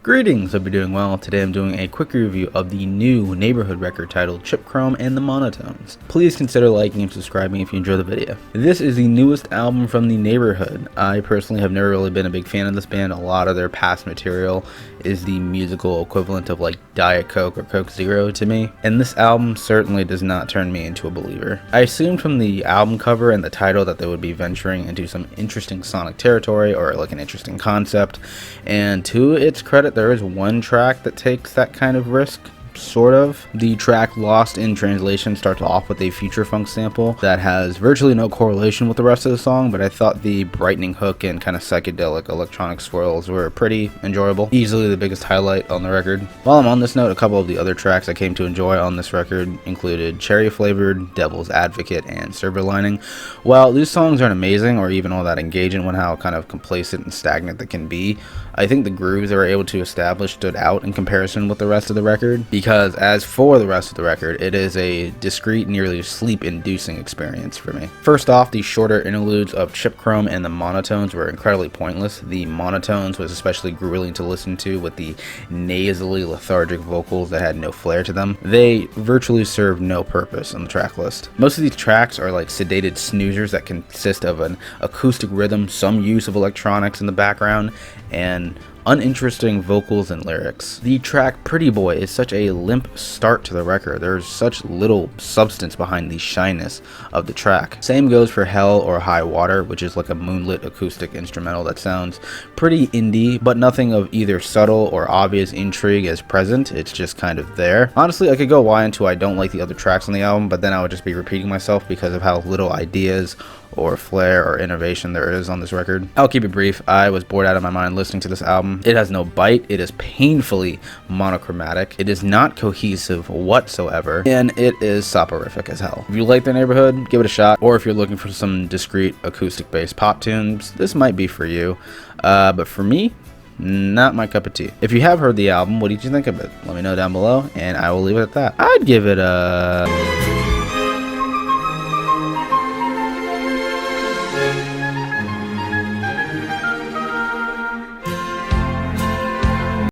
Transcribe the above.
Greetings, hope you're doing well. Today I'm doing a quick review of the new Neighborhood record titled Chip Chrome and the Monotones. Please consider liking and subscribing if you enjoy the video. This is the newest album from the Neighborhood. I personally have never really been a big fan of this band. A lot of their past material is the musical equivalent of like Diet Coke or Coke Zero to me, and this album certainly does not turn me into a believer. I assumed from the album cover and the title that they would be venturing into some interesting sonic territory or like an interesting concept, and to its credit, there is one track that takes that kind of risk. Sort of. The track Lost in Translation starts off with a future funk sample that has virtually no correlation with the rest of the song, but I thought the brightening hook and kind of psychedelic electronic swirls were pretty enjoyable. Easily the biggest highlight on the record. While I'm on this note, a couple of the other tracks I came to enjoy on this record included Cherry Flavored, Devil's Advocate, and Silver Lining. While these songs aren't amazing or even all that engaging when how kind of complacent and stagnant they can be, I think the grooves they were able to establish stood out in comparison with the rest of the record, because as for the rest of the record, it is a discreet, nearly sleep-inducing experience for me. First off, the shorter interludes of Chip Chrome and the Monotones were incredibly pointless. The Monotones was especially grueling to listen to with the nasally, lethargic vocals that had no flair to them. They virtually served no purpose on the track list. Most of these tracks are like sedated snoozers that consist of an acoustic rhythm, some use of electronics in the background, and uninteresting vocals and lyrics. The track Pretty Boy is such a limp start to the record. There's such little substance behind the shyness of the track. Same goes for Hell or High Water, which is like a moonlit acoustic instrumental that sounds pretty indie, but nothing of either subtle or obvious intrigue is present. It's just kind of there. Honestly, I could go why into I don't like the other tracks on the album, but then I would just be repeating myself because of how little ideas or flair or innovation there is on this record. I'll keep it brief. I was bored out of my mind listening to this album. It has no bite. It is painfully monochromatic. It is not cohesive whatsoever, and it is soporific as hell. If you like the Neighborhood, give it a shot, or if you're looking for some discreet acoustic based pop tunes, this might be for you. But for me, not my cup of tea. If you have heard the album, what did you think of it? Let me know down below, and I will leave it at that. I'd give it a